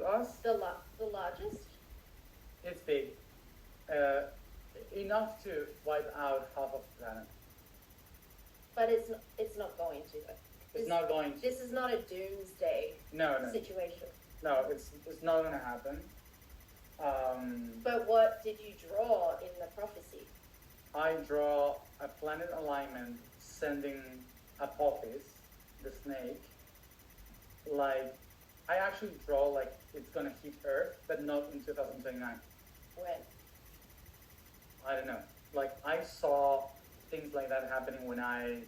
us. The largest? It's big. Enough to wipe out half of the planet. But it's not going to. It's not going to. This is not a doomsday situation. No, it's not going to happen. But what did you draw in the prophecy? I draw a planet alignment sending Apophis, the snake, like, I actually draw like it's going to hit Earth, but not in 2029. When? I don't know. Like, I saw things like that happening when I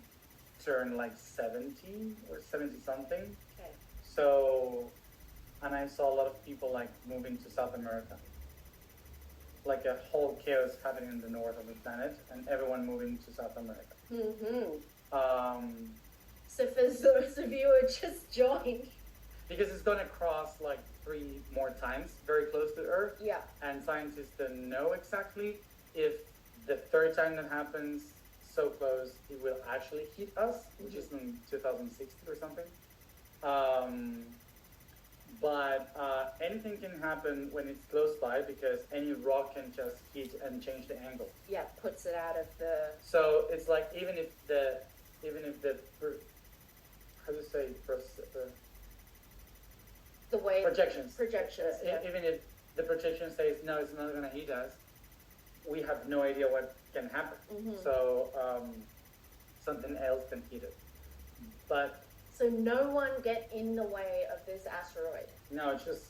turned like 70 or 70 something. Okay. So, and I saw a lot of people like moving to South America. Like a whole chaos happening in the north of the planet, and everyone moving to South America. So for those of you who just joined, because it's going to cross like 3 more times, very close to Earth. Yeah. And scientists don't know exactly if the third time that happens so close, it will actually hit us, which is in 2060 or something. But anything can happen when it's close by, because any rock can just hit and change the angle. Yeah, puts it out of the. So it's like even if the how do you say The way projections. Yeah. Even if the projection says no, it's not going to hit us, we have no idea what can happen. So something else can hit it. But so no one get in the way of this asteroid. No, just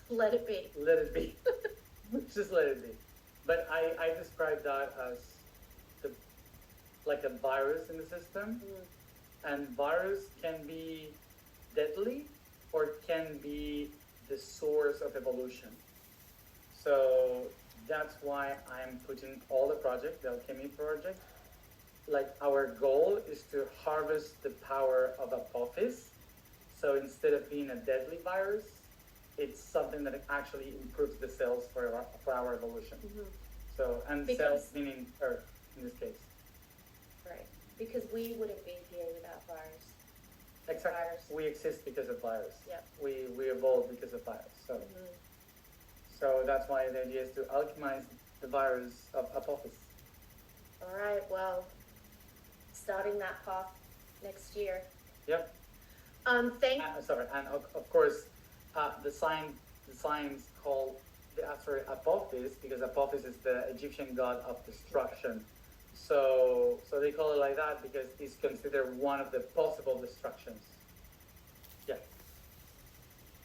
let it be. Let it be. Just let it be. But I describe that as like a virus in the system, and virus can be deadly or can be the source of evolution. So that's why I'm putting all the project, the Alchemy project, like our goal is to harvest the power of Apophis. So instead of being a deadly virus, it's something that actually improves the cells for our evolution. So, and cells meaning Earth in this case. Right, because we wouldn't be here without virus. Exactly. Virus. We exist because of virus. Yeah. We evolved because of virus. So, so that's why the idea is to alchemize the virus of Apophis. All right. Well, starting that path next year. Yep. Sorry, and of course, the signs call the asteroid Apophis because Apophis is the Egyptian god of destruction. So they call it like that because it's considered one of the possible destructions. Yeah.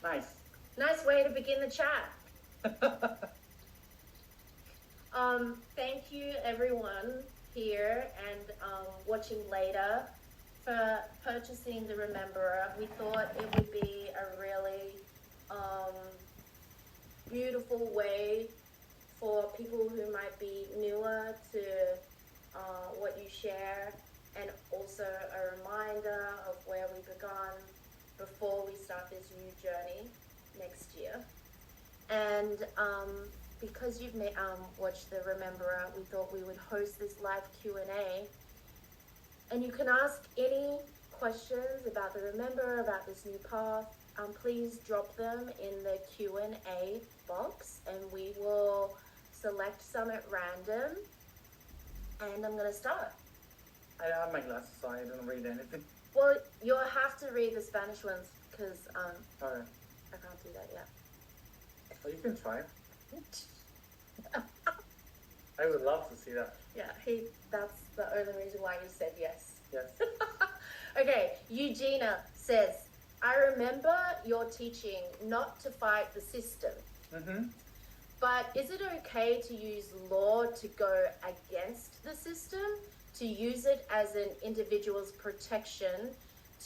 Nice. Nice way to begin the chat. Thank you everyone here and watching later for purchasing the Rememberer. We thought it would be a really beautiful way for people who might be newer to what you share, and also a reminder of where we began before we start this new journey next year. And because you've watched the Rememberer, we thought we would host this live Q&A, and you can ask any questions about the Rememberer, about this new path. Please drop them in the Q&A box, and we will select some at random. And I'm going to start. I have my glasses, so I don't read anything. Well, you'll have to read the Spanish ones because Okay. I can't do that yet. Well, you can try. I would love to see that. Yeah, that's the only reason why you said yes. Yes. Okay, Eugenia says, I remember your teaching not to fight the system. But is it okay to use law to go against the system, to use it as an individual's protection,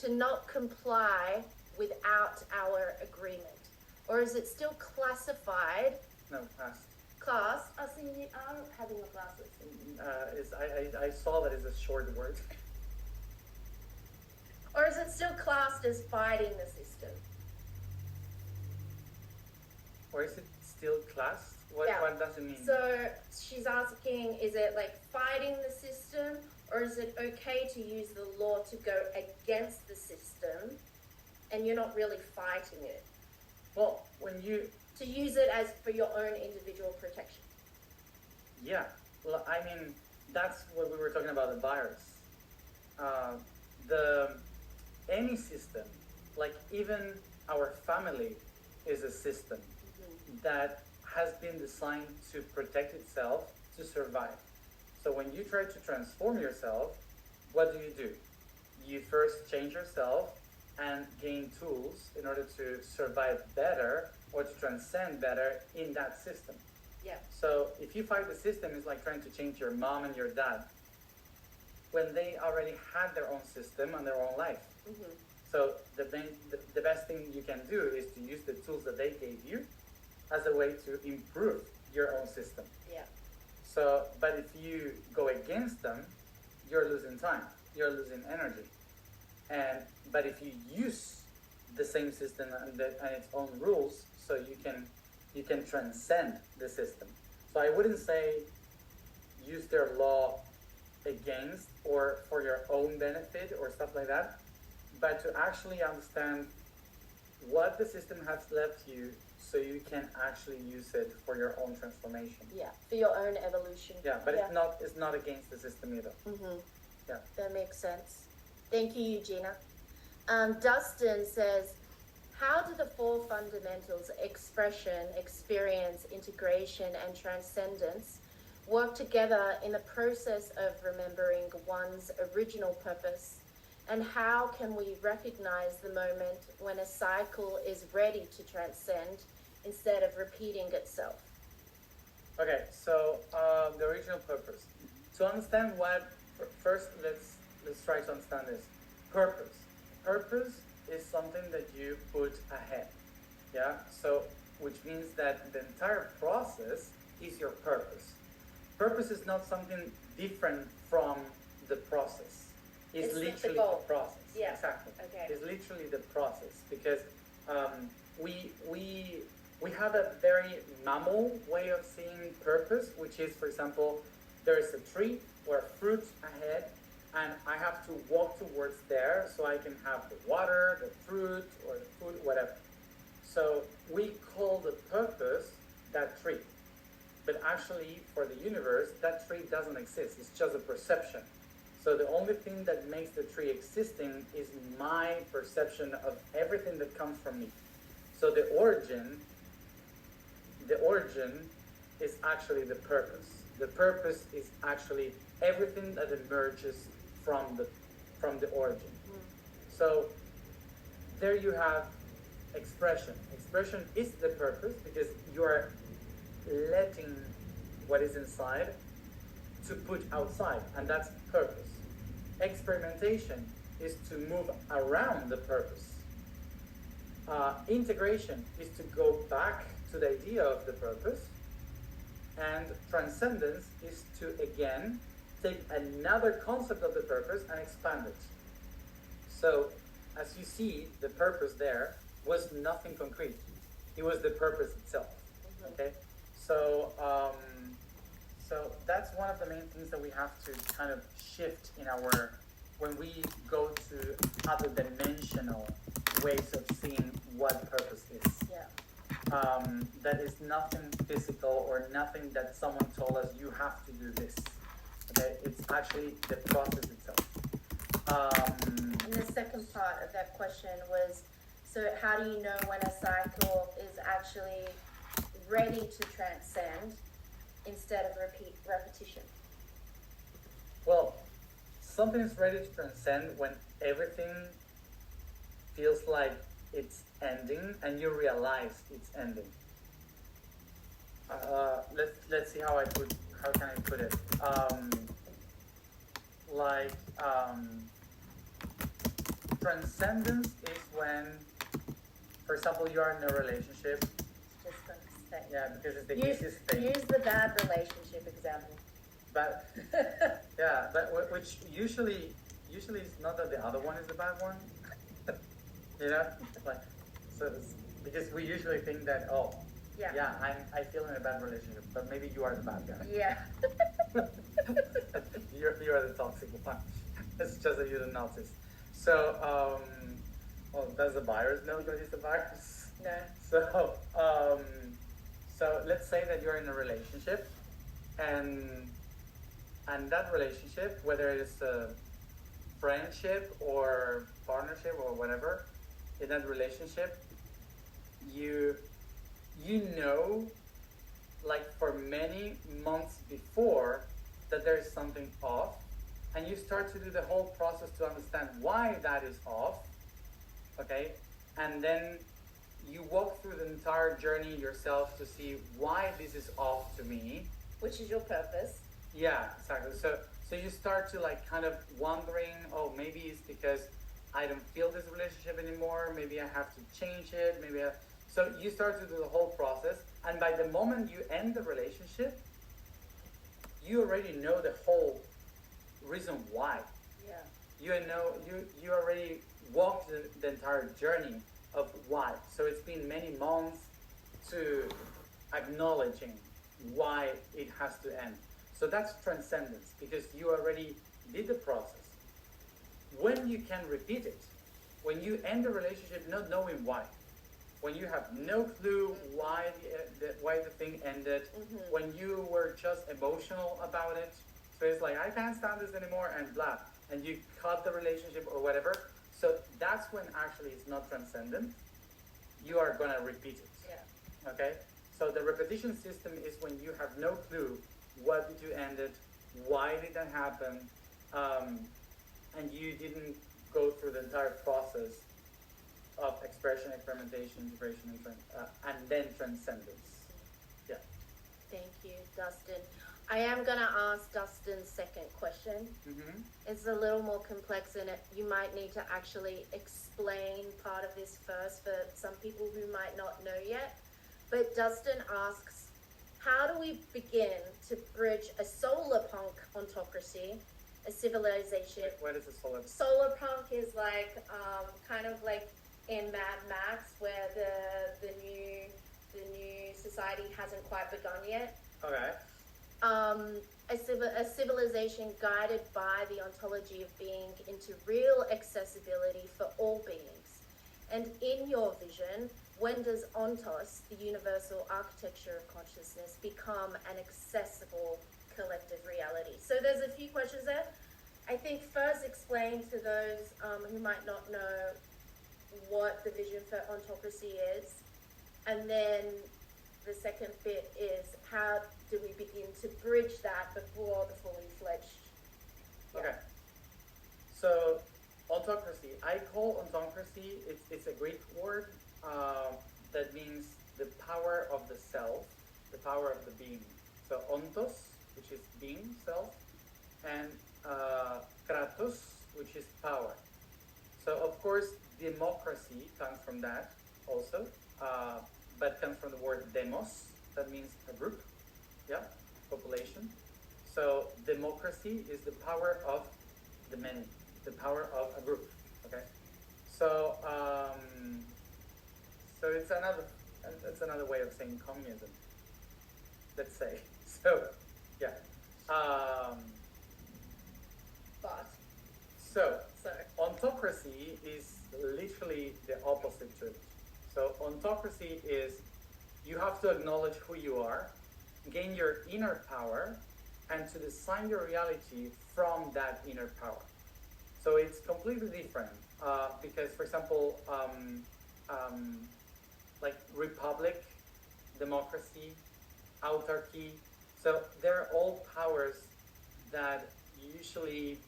to not comply without our agreement? Or is it still classified? No, past. Class? I see you are having your glasses. I saw that as a short word. Or is it still classed as fighting the system? Or is it still class? What does it mean? So she's asking, is it like fighting the system, or is it okay to use the law to go against the system and you're not really fighting it? Well, when when you to use it as for your own individual protection. yeah, well, I mean, that's what we were talking about the virus. Uh, the any system, like even our family, is a system that has been designed to protect itself to survive. So when you try to transform yourself, what do? You first change yourself and gain tools in order to survive better or to transcend better in that system. Yeah. So if you fight the system, it's like trying to change your mom and your dad when they already had their own system and their own life. Mm-hmm. So the best thing you can do is to use the tools that they gave you as a way to improve your own system. Yeah. So, but if you go against them, you're losing time, you're losing energy. But if you use the same system and its own rules, so you can transcend the system. So I wouldn't say use their law against or for your own benefit or stuff like that, but to actually understand what the system has left you so you can actually use it for your own transformation. Yeah, for your own evolution. Yeah, but it's not against the system either. Mm-hmm. Yeah. That makes sense. Thank you, Eugenia. Dustin says, how do the four fundamentals, expression, experience, integration, and transcendence, work together in the process of remembering one's original purpose? And how can we recognize the moment when a cycle is ready to transcend instead of repeating itself? Okay, so the original purpose. To understand what, first let's try to understand this. Purpose. Purpose is something that you put ahead. Yeah? So, which means that the entire process is your purpose. Purpose is not something different from the process. It's literally the process. Yeah. Exactly. Okay. It's literally the process because we have a very mammal way of seeing purpose, which is, for example, there is a tree or a fruit ahead, and I have to walk towards there so I can have the water, the fruit, or the food, whatever. So we call the purpose that tree. But actually, for the universe, that tree doesn't exist. It's just a perception. So the only thing that makes the tree existing is my perception of everything that comes from me. So the origin is actually the purpose. The purpose is actually everything that emerges from the origin. So there you have expression. Expression is the purpose because you are letting what is inside to put outside, and that's purpose. Experimentation is to move around the purpose. Integration is to go back to the idea of the purpose, and transcendence is to again take another concept of the purpose and expand it. So, as you see, the purpose there was nothing concrete. It was the purpose itself. Okay, so so that's one of the main things that we have to kind of shift in our when we go to other dimensional ways of seeing what purpose is. Yeah. That is nothing physical or nothing that someone told us you have to do this. Okay, it's actually the process itself. And the second part of that question was, so how do you know when a cycle is actually ready to transcend instead of repetition? Well, something is ready to transcend when everything feels like it's ending and you realize it's ending. Let's see how can I put it? Transcendence is when, for example, you are in a relationship. Just gonna say. Yeah, because it's the easiest thing. Use the bad relationship example. But yeah, but which usually is not that the other one is the bad one. You know, like so because we usually think that I feel in a bad relationship, but maybe you are the bad guy. Yeah. you are the toxic one. It's just that you don't notice. So, does the virus know that it's the virus? No. So, so let's say that you're in a relationship, and that relationship, whether it's a friendship or partnership or whatever, in that relationship, you know, like for many months before, that there is something off, and you start to do the whole process to understand why that is off. Okay, and then you walk through the entire journey yourself to see why this is off to me. Which is your purpose. Yeah, exactly. So you start to like kind of wondering, oh, maybe it's because I don't feel this relationship anymore. Maybe I have to change it. So you start to do the whole process, and by the moment you end the relationship, you already know the whole reason why. Yeah. You already walked the entire journey of why. So it's been many months to acknowledging why it has to end. So that's transcendence, because you already did the process. When you can repeat it, when you end the relationship not knowing why, when you have no clue why the thing ended, when you were just emotional about it, so it's like I can't stand this anymore and blah, and you cut the relationship or whatever. So that's when actually it's not transcendent. You are gonna repeat it. Yeah. Okay. So the repetition system is when you have no clue what did you end it, why did that happen, and you didn't go through the entire process of expression, experimentation, integration, and then transcendence. Yeah. Thank you, Dustin. I am going to ask Dustin's second question. Mm-hmm. It's a little more complex, and you might need to actually explain part of this first for some people who might not know yet. But Dustin asks, how do we begin to bridge a solar punk ontocracy, a civilization? What is a solar? Solar punk is like kind of like in Mad Max, where the new society hasn't quite begun yet. Okay. A civilization guided by the ontology of being into real accessibility for all beings. And in your vision, when does ontos, the universal architecture of consciousness, become an accessible collective reality? So there's a few questions there. I think first explain to those who might not know what the vision for ontocracy is, and then the second bit is how do we begin to bridge that before the fully fledged? Yeah. Okay. So ontocracy, I call ontocracy, it's a Greek word that means the power of the self, the power of the being. So ontos, which is being, self, and kratos, which is power. So of course democracy comes from that also, but comes from the word demos, that means a group, yeah, population. So democracy is the power of the many, the power of a group. Okay, so so it's another way of saying communism, let's say. So yeah. But So ontocracy is literally the opposite to it. So ontocracy is you have to acknowledge who you are, gain your inner power, and to design your reality from that inner power. So it's completely different because, for example, like republic, democracy, autarky. So they're all powers that usually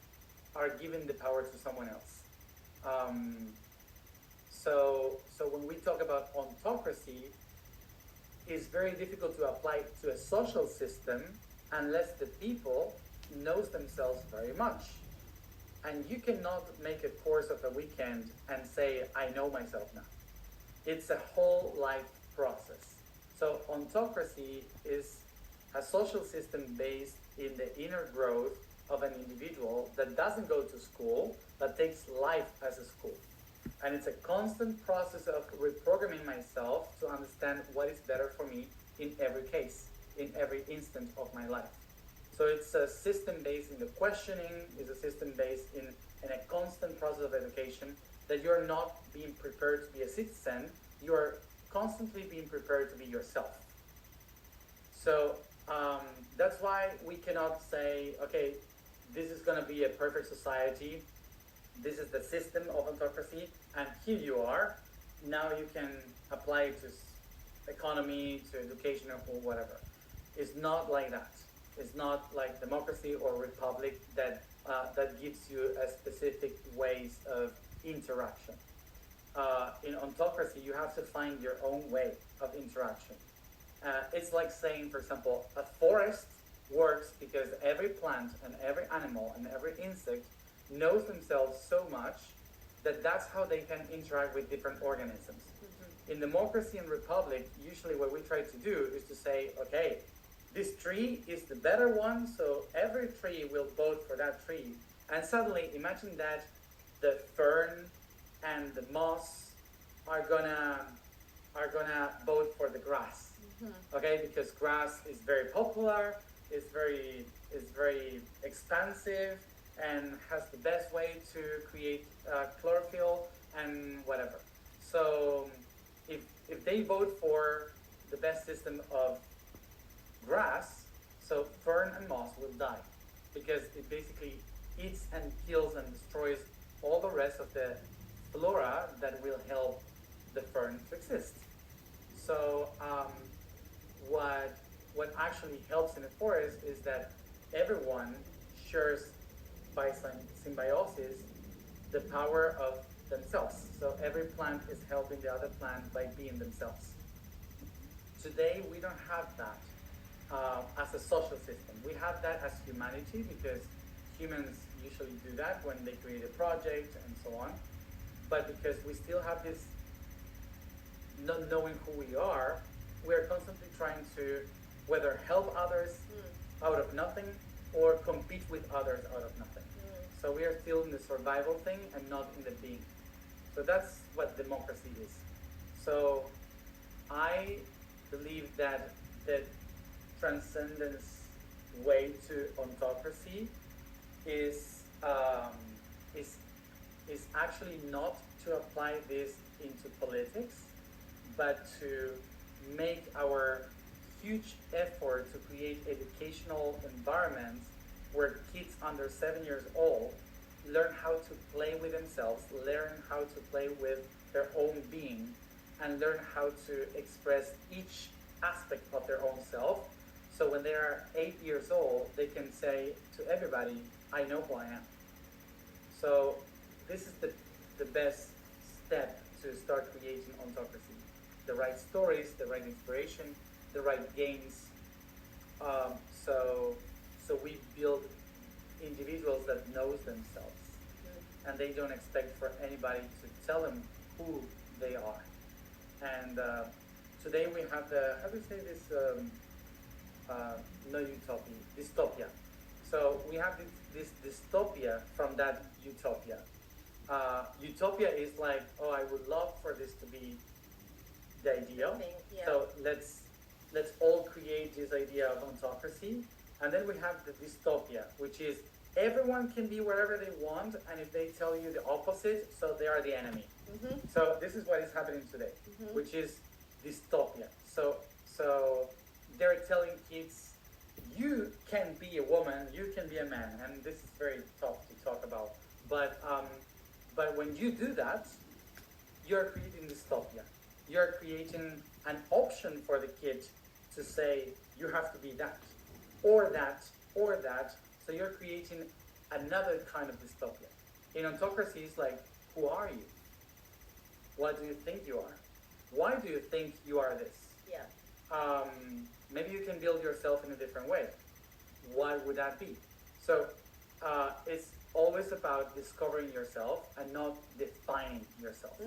are given the power to someone else. So when we talk about ontocracy, it's very difficult to apply to a social system unless the people knows themselves very much. And you cannot make a course of a weekend and say, I know myself now. It's a whole life process. So ontocracy is a social system based in the inner growth of an individual that doesn't go to school, but takes life as a school. And it's a constant process of reprogramming myself to understand what is better for me in every case, in every instant of my life. So it's a system based in the questioning, it's a system based in a constant process of education, that you're not being prepared to be a citizen, you are constantly being prepared to be yourself. So that's why we cannot say, okay, this is going to be a perfect society. This is the system of autocracy, and here you are. Now you can apply it to economy, to education, or whatever. It's not like that. It's not like democracy or republic that gives you a specific ways of interaction. In autocracy, you have to find your own way of interaction. It's like saying, for example, a forest works because every plant and every animal and every insect knows themselves so much that that's how they can interact with different organisms. Mm-hmm. In democracy and republic, usually what we try to do is to say, okay, this tree is the better one, so every tree will vote for that tree. And suddenly, imagine that the fern and the moss are gonna vote for the grass. Mm-hmm. Okay, because grass is very popular, it's very expansive, and has the best way to create chlorophyll and whatever. So if they vote for the best system of grass, so fern and moss will die because it basically eats and kills and destroys all the rest of the flora that will help the fern to exist. So what actually helps in a forest is that everyone shares by symbiosis the power of themselves. So every plant is helping the other plant by being themselves. Today we don't have that as a social system. We have that as humanity because humans usually do that when they create a project and so on. But because we still have this not knowing who we are, we're constantly trying to whether help others out of nothing or compete with others out of nothing. So we are still in the survival thing and not in the being. So that's what democracy is. So I believe that the transcendence way to autocracy is actually not to apply this into politics, but to make our huge effort to create educational environments where kids under 7 years old learn how to play with themselves, learn how to play with their own being, and learn how to express each aspect of their own self. So when they are 8 years old, they can say to everybody, I know who I am. So this is the best step to start creating autocracy. The right stories, the right inspiration, the right games. So we build individuals that knows themselves, and they don't expect for anybody to tell them who they are. And today we have the, how do you say this, no utopia, dystopia. So we have this dystopia from that utopia. Utopia is like, oh, I would love for this to be the ideal. Yeah. So let's all create this idea of autocracy. And then we have the dystopia, which is everyone can be wherever they want, and if they tell you the opposite, so they are the enemy. Mm-hmm. So this is what is happening today, which is dystopia. So they're telling kids, you can be a woman, you can be a man, and this is very tough to talk about. But when you do that, you're creating dystopia. You're creating an option for the kid to say, you have to be that, or that, or that. So you're creating another kind of dystopia. In autocracy, it's like, who are you? What do you think you are? Why do you think you are this? Yeah. Maybe you can build yourself in a different way. What would that be? So it's always about discovering yourself and not defining yourself.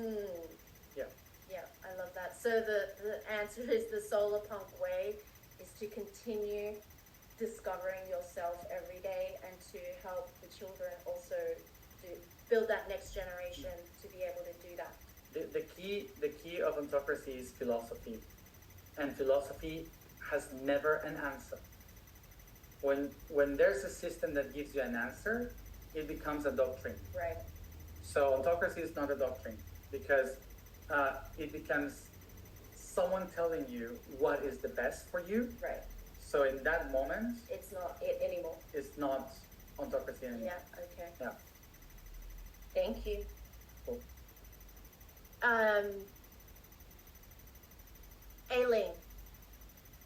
Yeah. Yeah, I love that. So the answer is the solar punk way is to continue discovering yourself every day and to help the children also build that next generation to be able to do that. The key of autocracy is philosophy, and philosophy has never an answer. When there's a system that gives you an answer, it becomes a doctrine. Right. So autocracy is not a doctrine because it becomes someone telling you what is the best for you. Right. So in that moment, It's not it anymore. it's not ontocracy anymore. Yeah. Okay. Yeah. Thank you. Cool. Aileen.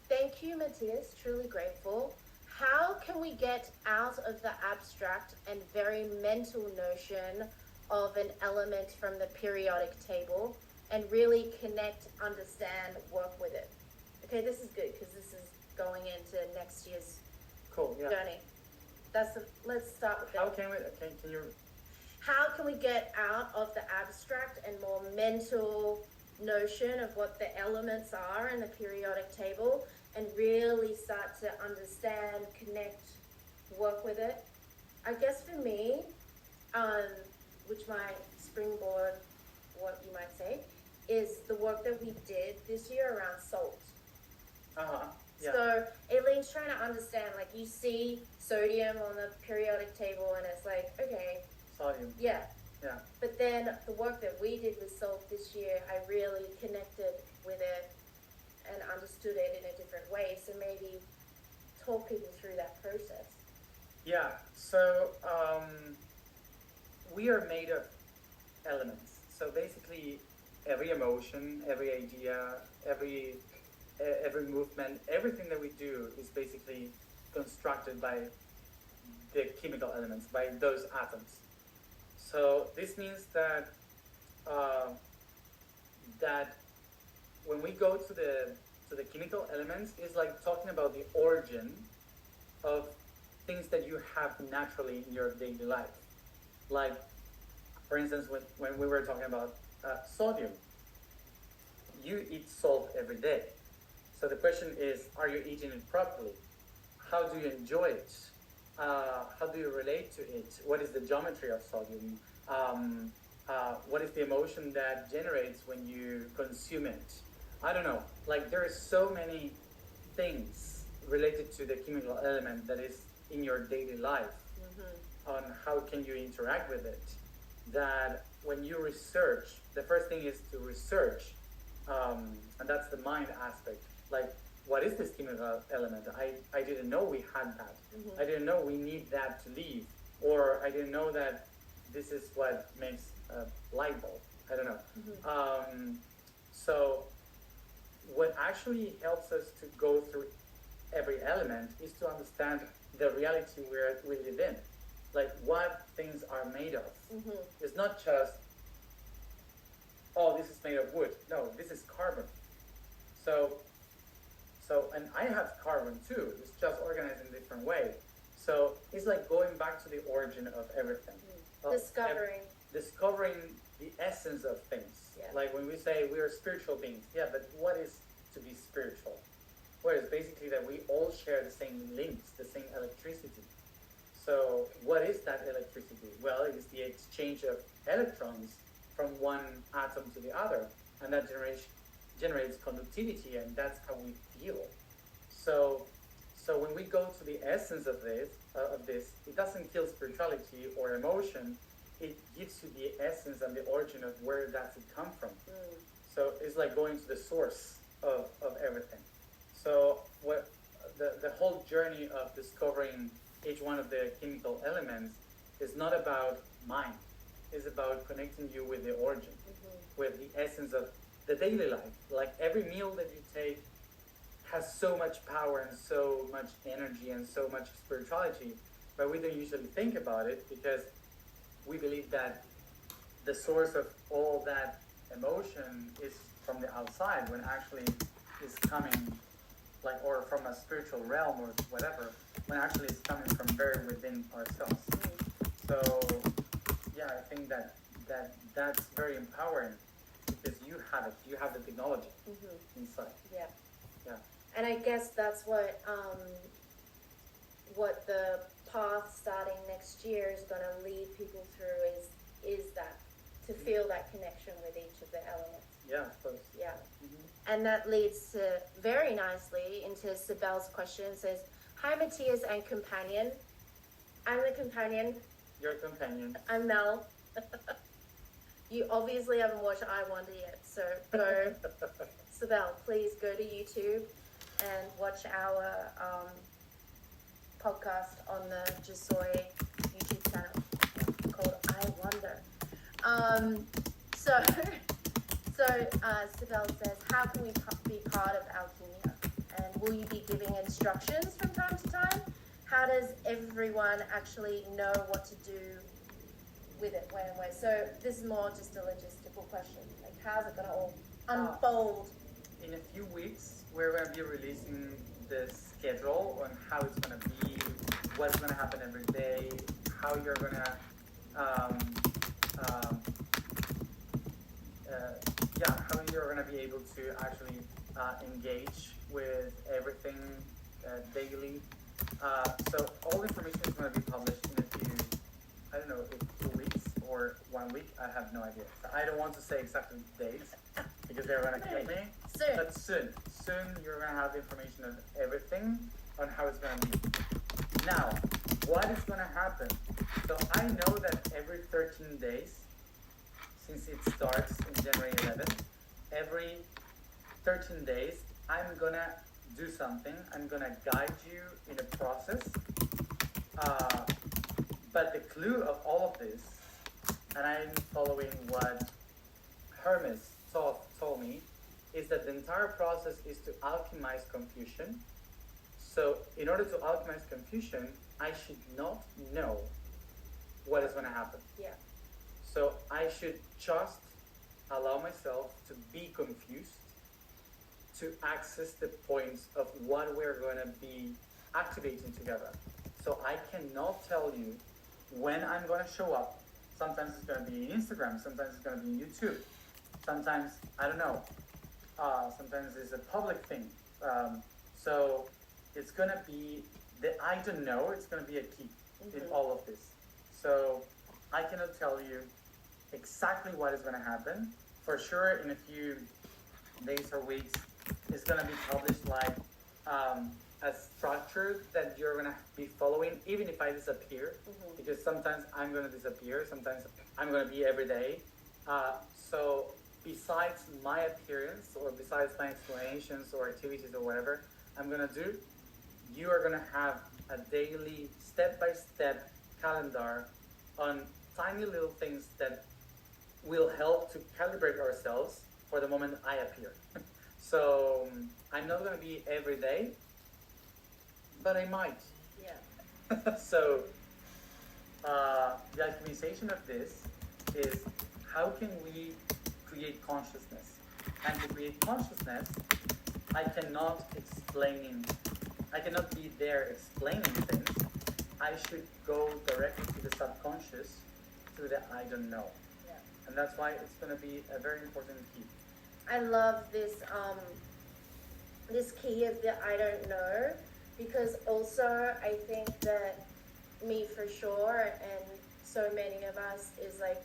Thank you, Matias. Truly grateful. How can we get out of the abstract and very mental notion of an element from the periodic table and really connect, understand, work with it? Okay, this is good because this is going into next year's Cool. Yeah. journey. Let's start with How that. can you? How can we get out of the abstract and more mental notion of what the elements are in the periodic table and really start to understand, connect, work with it? I guess for me, which my springboard, what you might say, is the work that we did this year around salt. Yeah. So Aileen's trying to understand, like you see sodium on the periodic table and it's like, okay, Sodium. yeah. Yeah. But then the work that we did with salt this year, I really connected with it and understood it in a different way. So maybe talk people through that process. Yeah. So we are made of elements. So basically, every emotion, every idea, every movement, everything that we do is basically constructed by the chemical elements, by those atoms. So this means that that when we go to the chemical elements, it's like talking about the origin of things that you have naturally in your daily life. Like, for instance, when we were talking about sodium, you eat salt every day. So the question is, are you eating it properly? How do you enjoy it? How do you relate to it? What is the geometry of sodium? What is the emotion that generates when you consume it? I don't know. Like, there are so many things related to the chemical element that is in your daily life, on how can you interact with it, that when you research, the first thing is to research, and that's the mind aspect. Like, what is this chemical element? I didn't know we had that. I didn't know we need that to live. Or I didn't know that this is what makes a light bulb. I don't know. So what actually helps us to go through every element is to understand the reality we live in. Like, what things are made of. It's not just, oh, this is made of wood. No, this is carbon. So, and I have carbon too. It's just organized in a different way. So it's like going back to the origin of everything. Discovering the essence of things. Yeah. Like when we say we are spiritual beings. Yeah, but what is to be spiritual? Well, it's basically that we all share the same links, the same electricity. So what is that electricity? Well, it is the exchange of electrons from one atom to the other, and that generates conductivity, and that's how we feel. So when we go to the essence of this, it doesn't kill spirituality or emotion. It gives you the essence and the origin of where does it come from. So it's like going to the source of everything. So what the whole journey of discovering each one of the chemical elements is not about mind. It's about connecting you with the origin, with the essence of the daily life. Like every meal that you take has so much power and so much energy and so much spirituality, but we don't usually think about it because we believe that the source of all that emotion is from the outside, when actually it's coming, like, or from a spiritual realm or whatever, when actually it's coming from very within ourselves. So yeah, I think that's very empowering because you have it. You have the technology inside. Yeah. Yeah. And I guess that's what the path starting next year is going to lead people through is that, to feel that connection with each of the elements. Yeah, of course. Yeah. And that leads to very nicely into Sibel's question. It says, "Hi, Matias and companion. I'm the companion. Your companion. I'm Mel. You obviously haven't watched I Wonder yet, so go Sibel, please go to YouTube and watch our podcast on the Jasoi YouTube channel called I Wonder. So Sibel says, how can we be part of Alchemia? And will you be giving instructions from time to time? How does everyone actually know what to do with it, when and where? So this is more just a logistical question. Like, how's it going to all unfold? In a few weeks, we're going to be releasing the schedule on how it's going to be, what's going to happen every day, how you're going to, how you're going to be able to actually engage with everything daily. So all information is going to be published in a few, I don't know, if 2 weeks or 1 week. I have no idea. So I don't want to say exactly dates because they're going to kill me. Soon. But soon you're going to have information on everything on how it's going to be. Now, what is going to happen? So I know that every 13 days, since it starts in January 11th, every 13 days, I'm going to do something. I'm going to guide you in a process. But the clue of all of this, and I'm following what Hermes told me, is that the entire process is to alchemize confusion. So in order to alchemize confusion, I should not know what is going to happen. Yeah. So I should just allow myself to be confused, to access the points of what we're going to be activating together. So I cannot tell you when I'm going to show up. Sometimes it's going to be Instagram, sometimes it's going to be YouTube, sometimes, I don't know, sometimes it's a public thing. So it's going to be, I don't know, it's going to be a key in all of this. So I cannot tell you exactly what is going to happen. For sure, in a few days or weeks, it's going to be published like a structure that you're going to be following, even if I disappear, because sometimes I'm going to disappear, sometimes I'm going to be every day. So besides my appearance or besides my explanations or activities or whatever I'm going to do, you are going to have a daily step-by-step calendar on tiny little things that will help to calibrate ourselves for the moment I appear. So I'm not going to be every day, but I might. Yeah. So the alchemization of this is how can we create consciousness? And to create consciousness, I cannot be there explaining things. I should go directly to the subconscious, to the I don't know. Yeah. And that's why it's going to be a very important key. I love this this key of the I don't know, because also I think that me for sure and so many of us is like,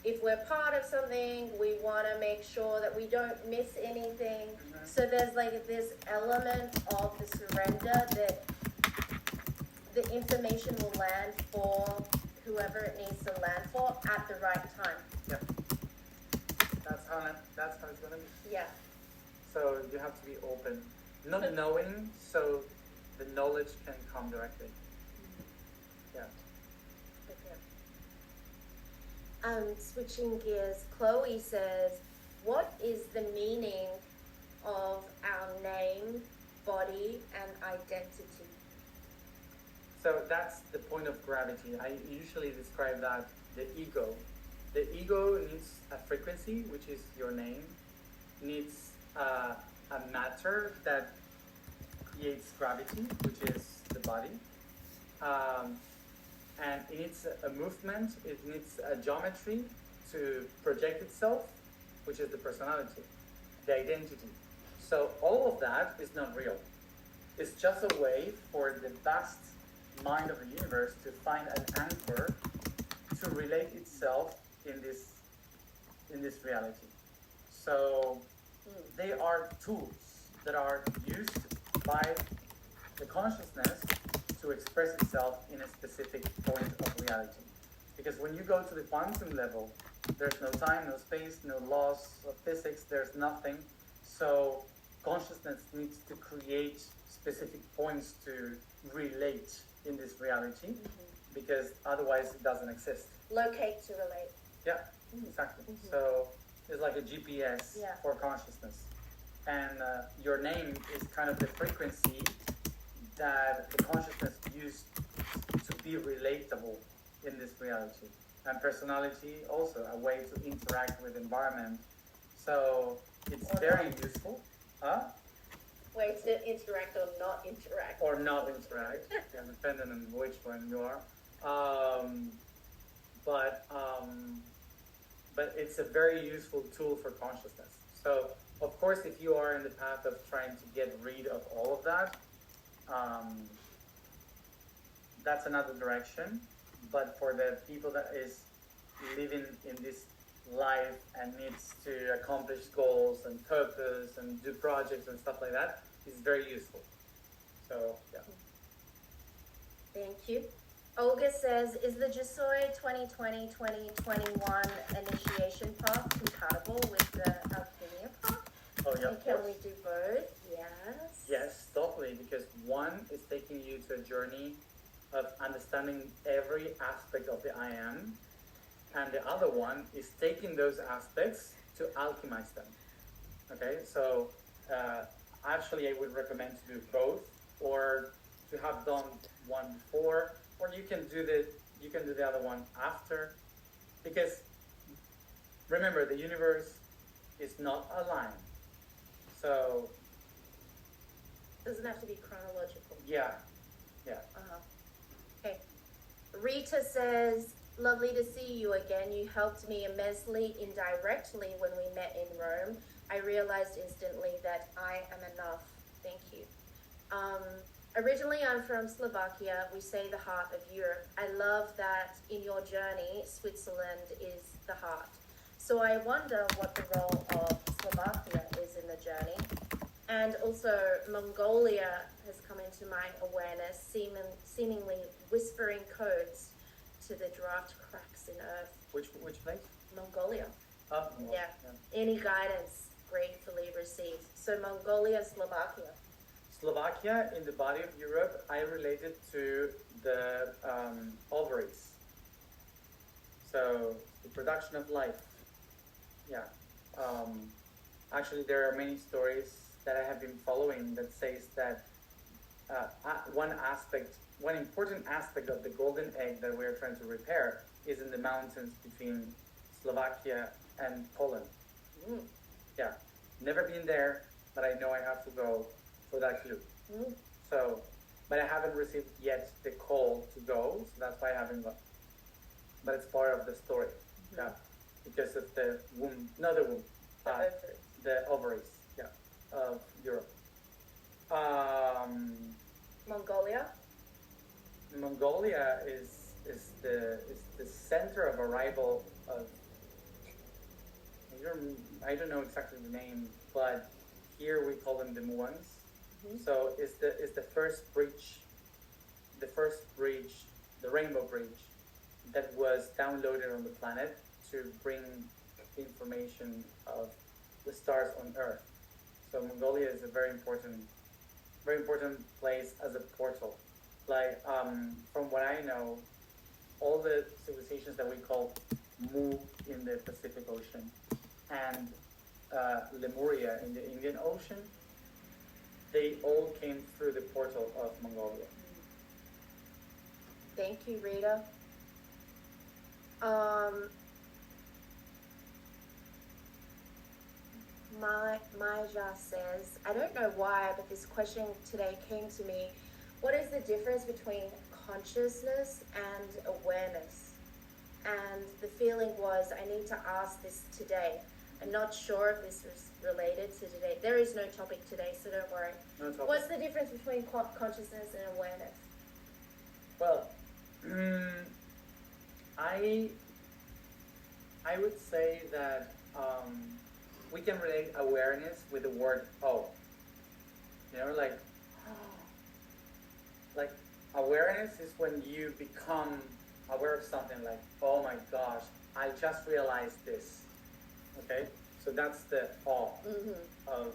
if we're part of something, we want to make sure that we don't miss anything. So there's like this element of the surrender that the information will land for whoever it needs to land for at the right time. Yep. That's how it's going to be. Yeah. So you have to be open, not knowing, so the knowledge can come directly. Yeah. Okay. Switching gears, Chloe says, what is the meaning of our name, body, and identity? So that's the point of gravity. I usually describe that the ego. The ego needs a frequency, which is your name, needs a matter that creates gravity, which is the body. And it needs a movement, it needs a geometry to project itself, which is the personality, the identity. So all of that is not real. It's just a way for the vast mind of the universe to find an anchor to relate itself in this reality. So they are tools that are used by the consciousness to express itself in a specific point of reality. Because when you go to the quantum level, there's no time, no space, no laws of physics, there's nothing. So consciousness needs to create specific points to relate in this reality, because otherwise it doesn't exist. Locate to relate. Yeah, exactly. So it's like a GPS for consciousness. And your name is kind of the frequency that the consciousness used to be relatable in this reality. And personality also a way to interact with environment. So it's very useful. Way to interact or not interact. Or not interact, depending on which one you are. But it's a very useful tool for consciousness. So, of course, if you are in the path of trying to get rid of all of that, that's another direction. But for the people that is living in this life and needs to accomplish goals and purpose and do projects and stuff like that, it's very useful. So, yeah. Thank you. Olga says, is the Jusoi 2020-2021 initiation path compatible with the Alchemia path? Oh, yeah. And can we do both? Yes. Yes, totally, because one is taking you to a journey of understanding every aspect of the I am, and the other one is taking those aspects to alchemize them. Okay, so actually I would recommend to do both, or to have done one before, or you can do the other one after, because remember, the universe is not a line. So doesn't have to be chronological. Yeah. Okay. Rita says, lovely to see you again. You helped me immensely indirectly when we met in Rome. I realized instantly that I am enough. Thank you. Originally, I'm from Slovakia. We say the heart of Europe. I love that in your journey, Switzerland is the heart. So I wonder what the role of Slovakia is in the journey. And also, Mongolia has come into my awareness, seemingly whispering codes to the draft cracks in Earth. Which place? Mongolia. Oh, yeah. Any guidance gratefully received. So Mongolia, Slovakia. Slovakia, in the body of Europe, I related to the ovaries. So the production of life. Yeah. Actually, there are many stories that I have been following that says that one important aspect of the golden egg that we are trying to repair is in the mountains between Slovakia and Poland. Yeah, never been there, but I know I have to go for that clue. So, but I haven't received yet the call to go, so that's why I haven't gone. But it's part of the story, yeah, because of the womb, not the womb, the ovaries, yeah, of Europe. Mongolia is the center of arrival of. I don't know exactly the name, but here we call them the Muans. So it's the first bridge, the rainbow bridge, that was downloaded on the planet to bring information of the stars on Earth. So Mongolia is a very important place as a portal. Like from what I know, all the civilizations that we call Mu in the Pacific Ocean and Lemuria in the Indian Ocean, they all came through the portal of Mongolia. Thank you, Rita. Maja says, I don't know why, but this question today came to me. What is the difference between consciousness and awareness? And the feeling was, I need to ask this today. I'm not sure if this was related to today. There is no topic today, so don't worry. No topic. What's the difference between consciousness and awareness? Well, I would say that we can relate awareness with the word "oh." You know, like awareness is when you become aware of something like, oh my gosh, I just realized this. Okay, so that's the awe of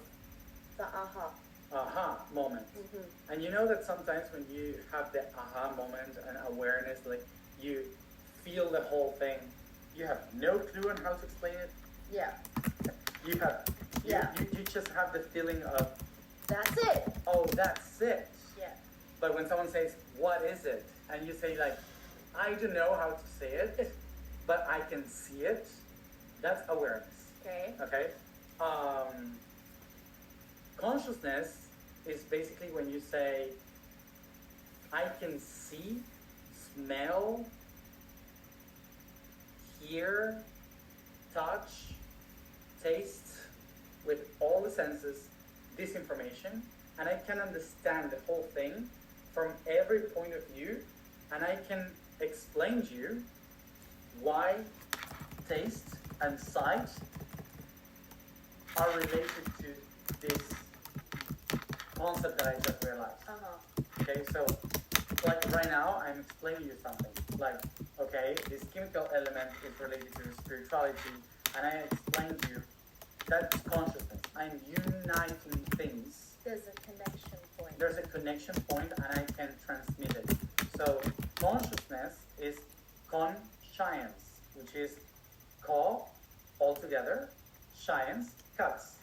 The aha. aha moment. And you know that sometimes when you have the aha moment and awareness, like you feel the whole thing, you have no clue on how to explain it. Yeah. You have, you just have the feeling of, that's it. oh, that's it. Yeah. But when someone says, what is it? And you say like, I don't know how to say it, but I can see it. That's awareness. Okay. Okay. Consciousness is basically when you say, I can see, smell, hear, touch, taste, with all the senses, this information, and I can understand the whole thing from every point of view, and I can explain to you why taste and sight are related to this concept that I just realized. Okay, so like right now I'm explaining you something. Like, okay, this chemical element is related to spirituality, and I explain to you that's consciousness. I'm uniting things. There's a connection point. There's a connection point, and I can transmit it. So consciousness is conscience, which is co altogether, science, cuts.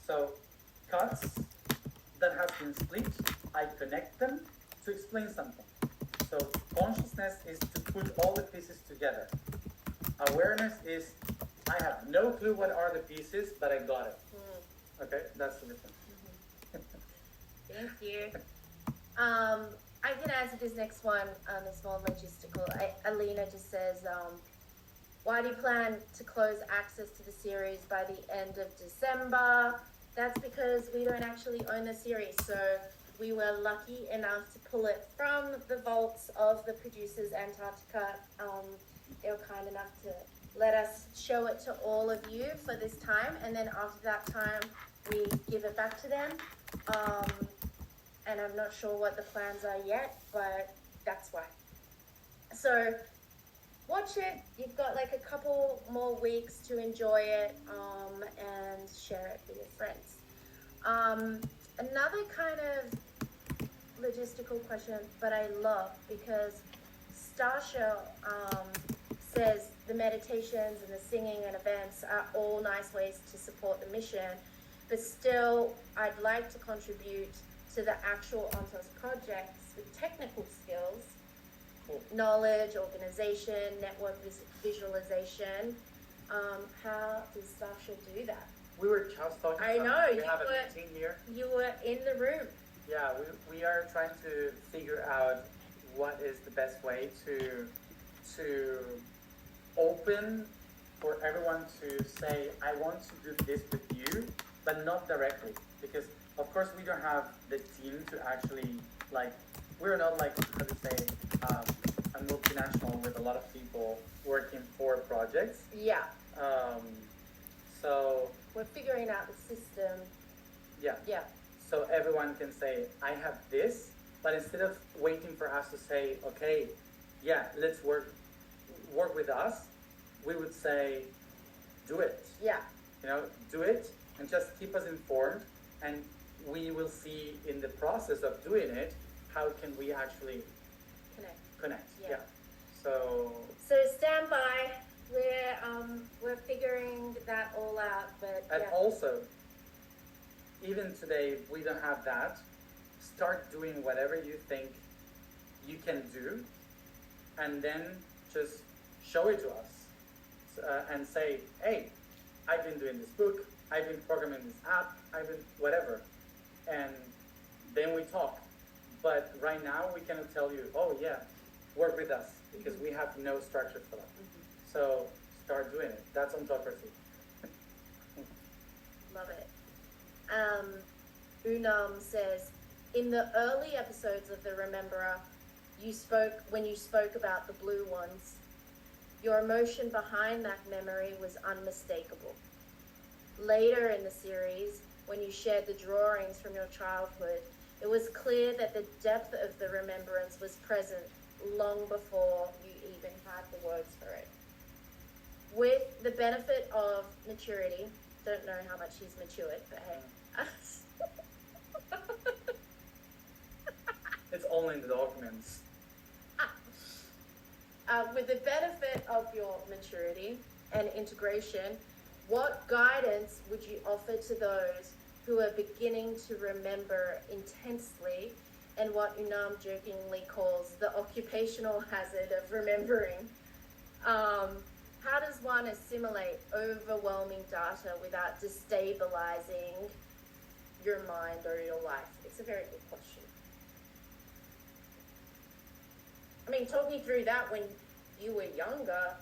So cuts that have been split, I connect them to explain something. So consciousness is to put all the pieces together. Awareness is, I have no clue what are the pieces, but I got it. Okay, that's the difference. Thank you. I can answer this next one. It's more logistical. Alina just says, why do you plan to close access to the series by the end of December? That's because we don't actually own the series. So we were lucky enough to pull it from the vaults of the producers Antarctica. They were kind enough to let us show it to all of you for this time. And then after that time, we give it back to them. And I'm not sure what the plans are yet, but that's why. So watch it. You've got like a couple more weeks to enjoy it and share it with your friends. Another kind of logistical question, but I love, because Starsha says the meditations and the singing and events are all nice ways to support the mission, but still I'd like to contribute to the actual ONTOS projects with technical skills, knowledge, organization, network visualization. How does Sasha do that? We were just talking I about know, we have a meeting here. You were in the room. Yeah, we are trying to figure out what is the best way to open for everyone to say, I want to do this with you, but not directly. Because of course we don't have the team to actually, like, we're not like, how to say, a multinational with a lot of people working for projects. Yeah. So we're figuring out the system. Yeah. Yeah. So everyone can say, I have this, but instead of waiting for us to say, okay, yeah, let's work with us, we would say, do it. Yeah. You know, do it and just keep us informed, and we will see in the process of doing it, how can we actually connect. Yeah. So stand by. We're figuring that all out, but and also, even today, if we don't have that, start doing whatever you think you can do, and then just show it to us and say, hey, I've been doing this book, I've been programming this app, I've been whatever, and then we talk. But right now we cannot tell you, oh yeah, work with us, because we have no structure for that. So start doing it. That's autocracy. Love it. Unam says, in the early episodes of The Rememberer, when you spoke about the blue ones, your emotion behind that memory was unmistakable. Later in the series, when you shared the drawings from your childhood, it was clear that the depth of the remembrance was present long before you even had the words for it. With the benefit of maturity, don't know how much he's matured, but hey. It's all in the documents. With the benefit of your maturity and integration, what guidance would you offer to those who are beginning to remember intensely and what Unam jokingly calls the occupational hazard of remembering? How does one assimilate overwhelming data without destabilizing your mind or your life? It's a very good question. I mean, talk me through that when you were younger.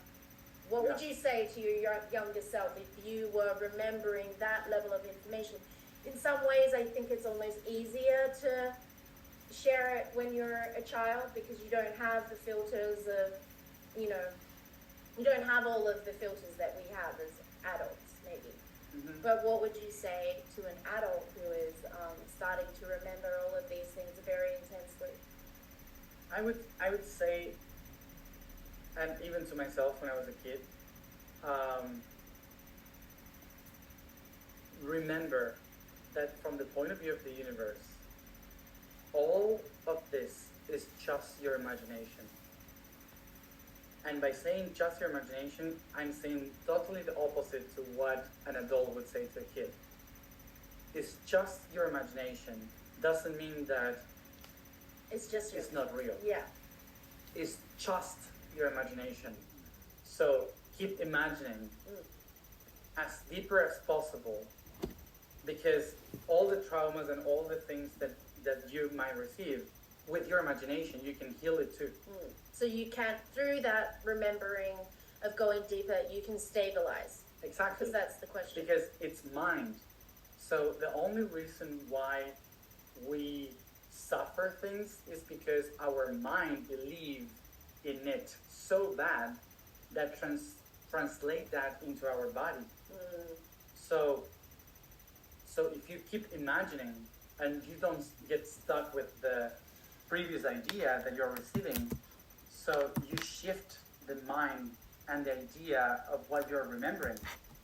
What would you say to your younger self if you were remembering that level of information? In some ways, I think it's almost easier to share it when you're a child because you don't have the filters of, you don't have all of the filters that we have as adults, maybe. Mm-hmm. But what would you say to an adult who is starting to remember all of these things very intensely? I would say, and even to myself when I was a kid, remember that from the point of view of the universe, all of this is just your imagination. And by saying just your imagination, I'm saying totally the opposite to what an adult would say to a kid. It's just your imagination. Doesn't mean that it's not real. Yeah. It's just your imagination. So keep imagining as deeper as possible, because all the traumas and all the things that you might receive, with your imagination, you can heal it too. So you can, through that remembering of going deeper, you can stabilize. Exactly. Because that's the question. Because it's mind. So the only reason why we suffer things is because our mind believes in it so bad that translate that into our body. So if you keep imagining and you don't get stuck with the previous idea that you're receiving, so you shift the mind and the idea of what you're remembering.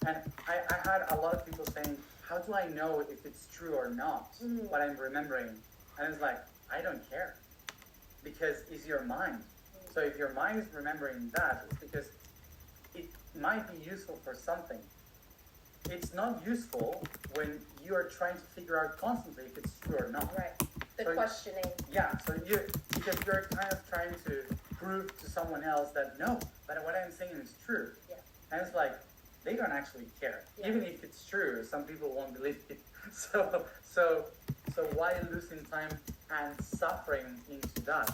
And I had a lot of people saying, how do I know if it's true or not, what I'm remembering? And it's like, I don't care, because it's your mind. So if your mind is remembering that, it's because it might be useful for something. It's not useful when you are trying to figure out constantly if it's true or not. Right. The questioning. Yeah, because you're kind of trying to prove to someone else that no, but what I'm saying is true. Yeah. And it's like, they don't actually care. Yeah. Even if it's true, some people won't believe it. So why losing time and suffering into that?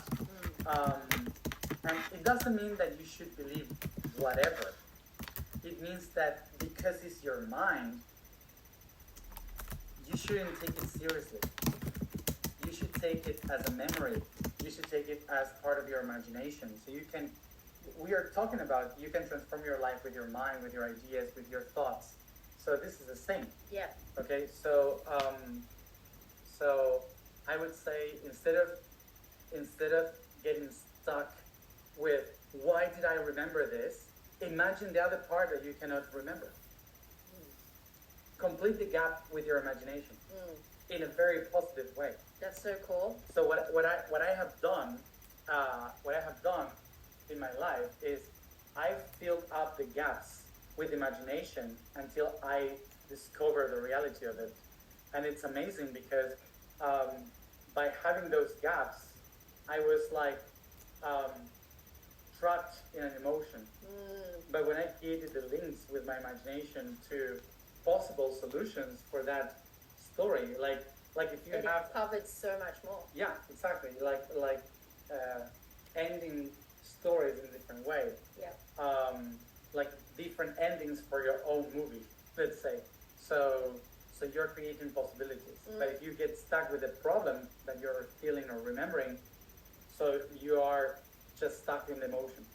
And it doesn't mean that you should believe whatever. It means that because it's your mind, you shouldn't take it seriously. You should take it as a memory. You should take it as part of your imagination. So we are talking about, you can transform your life with your mind, with your ideas, with your thoughts. So this is the same. Yeah. Okay, so I would say instead of getting stuck with why did I remember this, imagine the other part that you cannot remember. Complete the gap with your imagination in a very positive way. That's so cool. So what I have done in my life is I've filled up the gaps with imagination until I discover the reality of it. And it's amazing because by having those gaps, I was like trapped in an emotion. But when I created the links with my imagination to possible solutions for that story, like if you it have covered so much more. Yeah, exactly. Like ending stories in a different way. Yeah. Like different endings for your own movie, let's say. So you're creating possibilities. But if you get stuck with a problem that you're feeling or remembering, so you are just stuck in the emotion.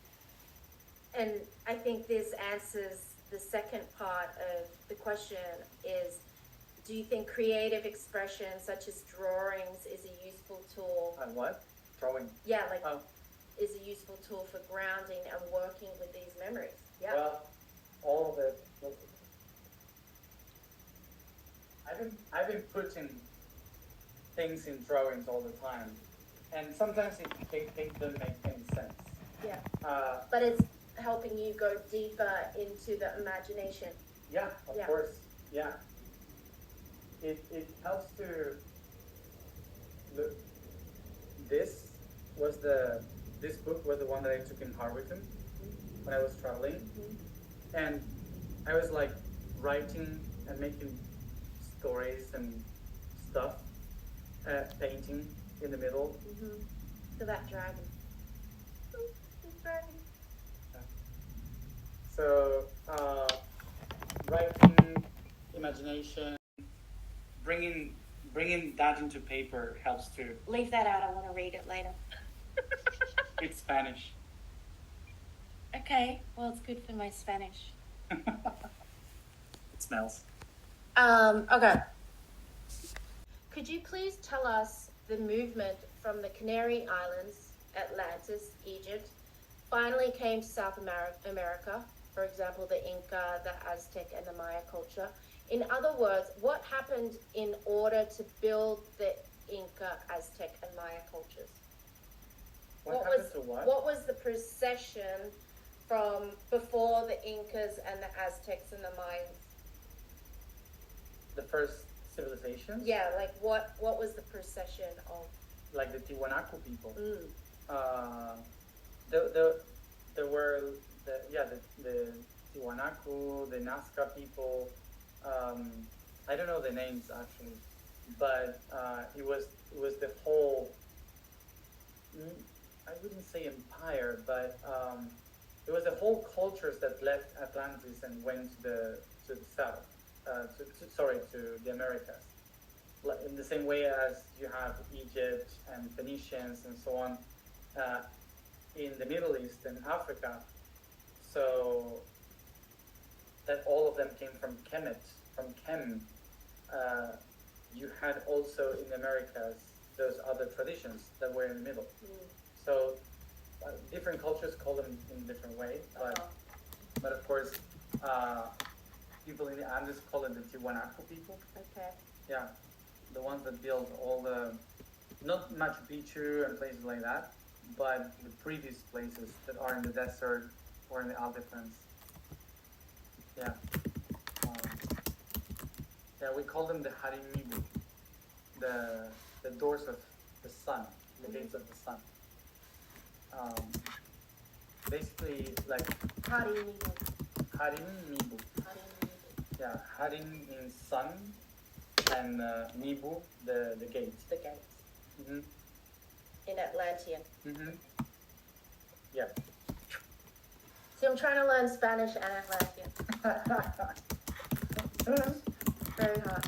And I think this answers the second part of the question is, do you think creative expression such as drawings is a useful tool? And what? Drawing? Yeah, like is a useful tool for grounding and working with these memories. Yeah. Well, all of it. I've been putting things in drawings all the time, and sometimes it doesn't make any sense. Yeah. But it's helping you go deeper into the imagination. Yeah, of course. Yeah. It helps to look. This book was the one that I took in Harwickham when I was traveling, and I was like writing and making stories and stuff, painting in the middle. So that dragon. Dragon. So writing, imagination, bringing that into paper helps too. Leave that out. I want to read it later. It's Spanish. Okay. Well, it's good for my Spanish. It smells. Okay. Could you please tell us the movement from the Canary Islands, Atlantis, Egypt, finally came to South America, for example, the Inca, the Aztec, and the Maya culture? In other words, what happened in order to build the Inca, Aztec, and Maya cultures? What happened to what? What was the procession from before the Incas and the Aztecs and the Mayans? The first civilizations? Yeah, like what was the procession of? Like the Tiwanaku people. There were the Tiwanaku, the Nazca people. I don't know the names actually, but it was the whole. I wouldn't say empire, but it was the whole cultures that left Atlantis and went to the south. To the Americas. In the same way as you have Egypt and Phoenicians and so on in the Middle East and Africa. So that all of them came from Kemet, from Kem. You had also in the Americas those other traditions that were in the middle. So different cultures call them in different ways, but of course people in the Andes call it the Tiwanaku people. Okay. Yeah, the ones that built all the, not Machu Picchu and places like that, but the previous places that are in the desert or in the Altiplans. Yeah. Yeah, we call them the Harimibu, the doors of the sun, the gates of the sun. Basically, like Harimibu. Harimibu. Yeah, Harim means sun, and Mibu, the gate. The gates. Mm-hmm. In Atlantean. Mm-hmm. Yeah. See, I'm trying to learn Spanish and Atlantean. Very hard.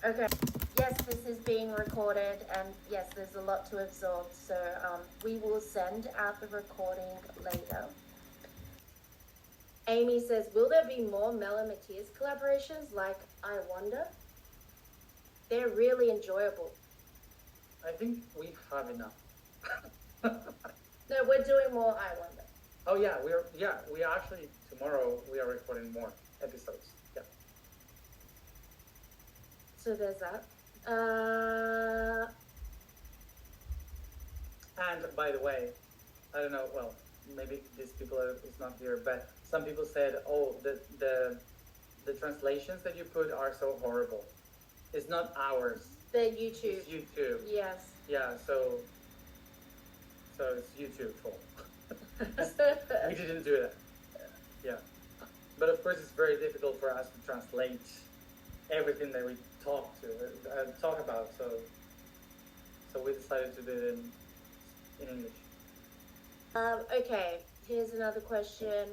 Okay. Yes, this is being recorded, and yes, there's a lot to absorb. So we will send out the recording later. Amy says, will there be more Mel and Matias collaborations like I Wonder? They're really enjoyable. I think we have enough. No, we're doing more I Wonder. Oh we actually tomorrow we are recording more episodes. Yeah. So there's that. And by the way, I don't know. Well, maybe these people is not here, but some people said, "Oh, the translations that you put are so horrible." It's not ours. The YouTube. It's YouTube. Yes. Yeah. So it's YouTube fault. We didn't do that. Yeah. But of course, it's very difficult for us to translate everything that we talk about. So we decided to do it in English. Okay, here's another question.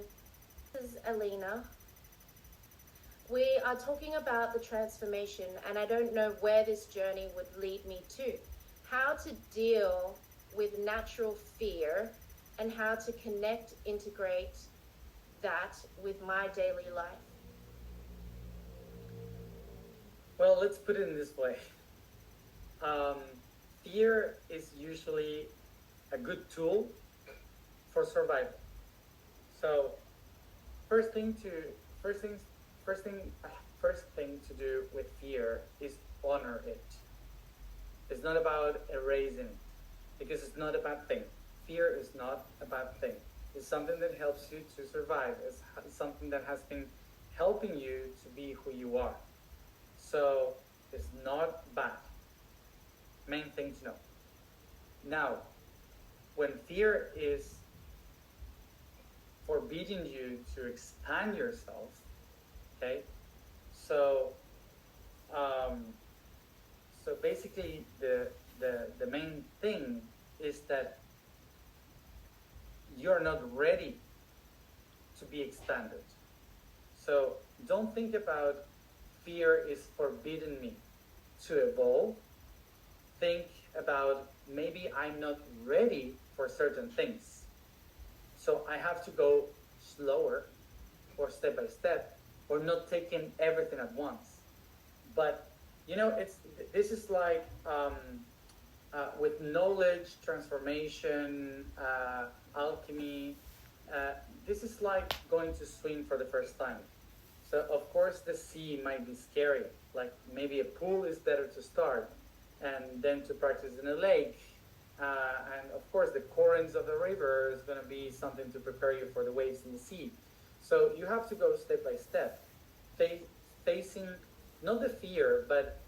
This is Alina. We are talking about the transformation, and I don't know where this journey would lead me to. How to deal with natural fear and how to integrate that with my daily life. Well, let's put it in this way. Fear is usually a good tool for survival. So first thing to first things first thing first thing to do with fear is honor it. It's not about erasing it because it's not a bad thing. Fear is not a bad thing. It's something that helps you to survive. It's something that has been helping you to be who you are. So it's not bad. Main thing to know. Now, when fear is forbidding you to expand yourself, okay? So, um, so basically, the main thing is that you're not ready to be expanded. So don't think about fear is forbidding me to evolve. Think about maybe I'm not ready for certain things. So I have to go slower or step by step or not taking everything at once. But this is like with knowledge, transformation, alchemy. This is like going to swim for the first time. So of course the sea might be scary. Like maybe a pool is better to start, and then to practice in a lake. And of course the currents of the river is going to be something to prepare you for the waves in the sea. So you have to go step by step, facing not the fear, but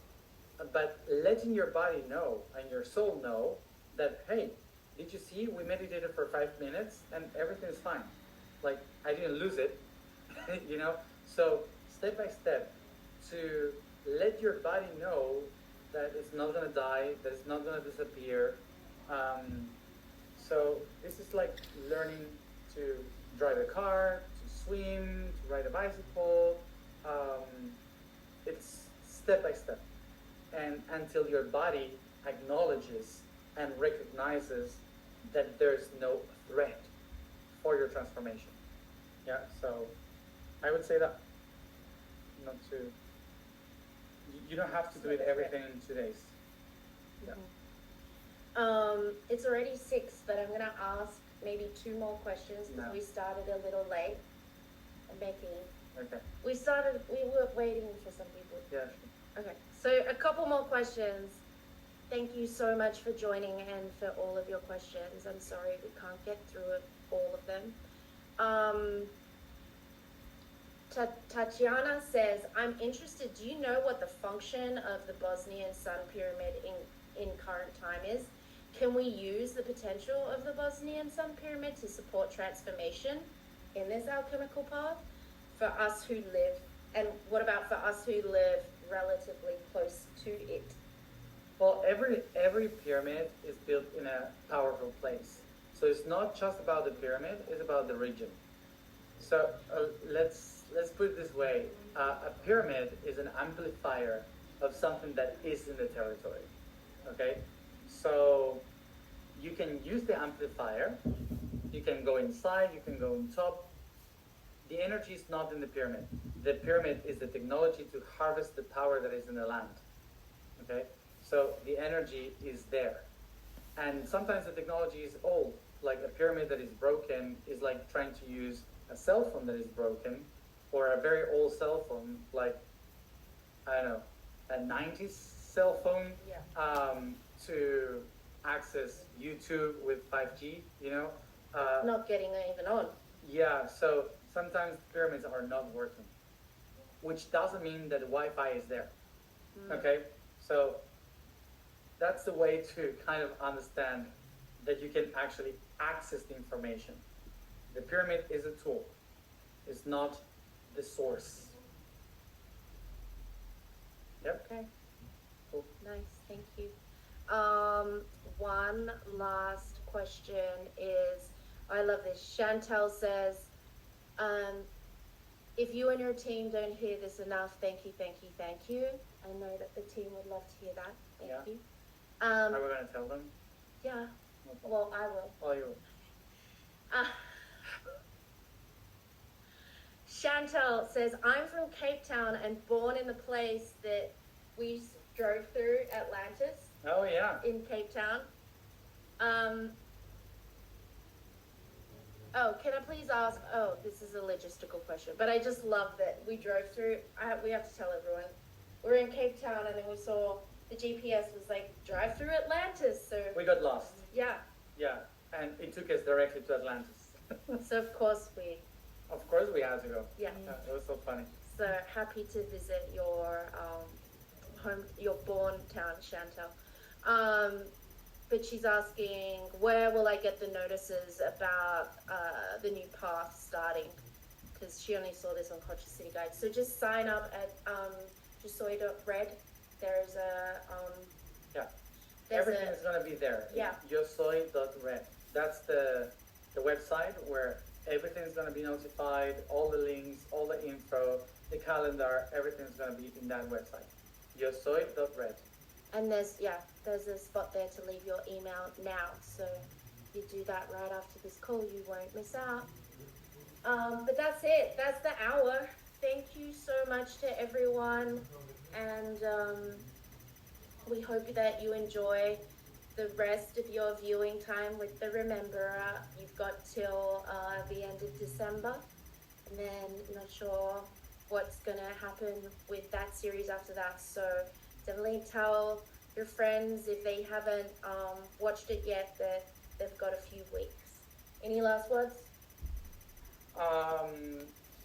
letting your body know and your soul know that, hey, did you see we meditated for 5 minutes and everything is fine. Like I didn't lose it, So step by step to let your body know that it's not gonna die, that it's not gonna disappear. So this is like learning to drive a car, to swim, to ride a bicycle. It's step by step, and until your body acknowledges and recognizes that there's no threat for your transformation. Yeah, so I would say that not to. You don't have to do it everything in 2 days. Yeah. It's already 6, but I'm gonna ask maybe 2 more questions because we started a little late. I'm making. Okay. We were waiting for some people. Yeah. Okay, so a couple more questions. Thank you so much for joining and for all of your questions. I'm sorry we can't get through all of them. Tatiana says, I'm interested, do you know what the function of the Bosnian Sun Pyramid in current time is? Can we use the potential of the Bosnian Sun Pyramid to support transformation in this alchemical path for us who live? And what about for us who live relatively close to it? Well, every pyramid is built in a powerful place. So it's not just about the pyramid, it's about the region. So let's put it this way. A pyramid is an amplifier of something that is in the territory. Okay? So you can use the amplifier. You can go inside, you can go on top. The energy is not in the pyramid. The pyramid is the technology to harvest the power that is in the land. Okay? So the energy is there. And sometimes the technology is old. Like a pyramid that is broken is like trying to use a cell phone that is broken, or a very old cell phone, like, I don't know, a 90s cell phone, to access YouTube with 5G, Not getting even on. Yeah, so sometimes pyramids are not working, which doesn't mean that Wi-Fi is there. Okay, so that's the way to kind of understand that you can actually access the information. The pyramid is a tool. It's not the source. Yep. Okay. Cool. Nice, thank you. One last question is, I love this. Chantel says, if you and your team don't hear this enough, thank you, thank you, thank you. I know that the team would love to hear that. Thank you. Are we going to tell them? Yeah. Well, I will. Oh, you will. Chantel says, I'm from Cape Town and born in the place that we drove through, Atlantis. Oh, yeah. In Cape Town. Oh, can I please ask? Oh, this is a logistical question, but I just love that we drove through. We have to tell everyone. We're in Cape Town, and then we saw the GPS was like drive through Atlantis. So We got lost. yeah. Yeah, and it took us directly to Atlantis. So of course we. Of course, we had to go. Yeah. It was so funny. So happy to visit your home, your born town, Chantal. But she's asking, where will I get the notices about the new path starting? Because she only saw this on Culture City Guide. So just sign up at Jusoy.red. There's a Yeah. there's Everything is going to be there. Yeah. Yosoy.red. That's the website where everything is going to be notified, all the links, all the info, the calendar, everything is going to be in that website. Yosoy.red. And there's a spot there to leave your email now. So if you do that right after this call, you won't miss out. But that's it. That's the hour. Thank you so much to everyone, and we hope that you enjoy the rest of your viewing time with the Rememberer. You've got till the end of December, and then not sure what's gonna happen with that series after that. So definitely tell your friends if they haven't watched it yet that they've got a few weeks. Any last words?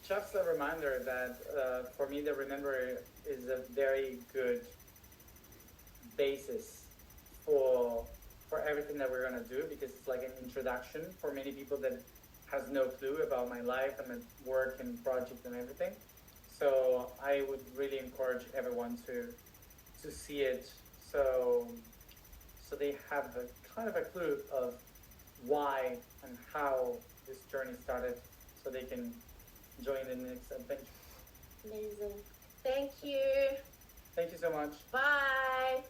Just a reminder that for me, the Remember is a very good basis for everything that we're gonna do, because it's like an introduction for many people that has no clue about my life and my work and project and everything. So I would really encourage everyone to see it, so they have a kind of a clue of why and how this journey started, so they can join the next adventure. Amazing. Thank you. Thank you so much. Bye.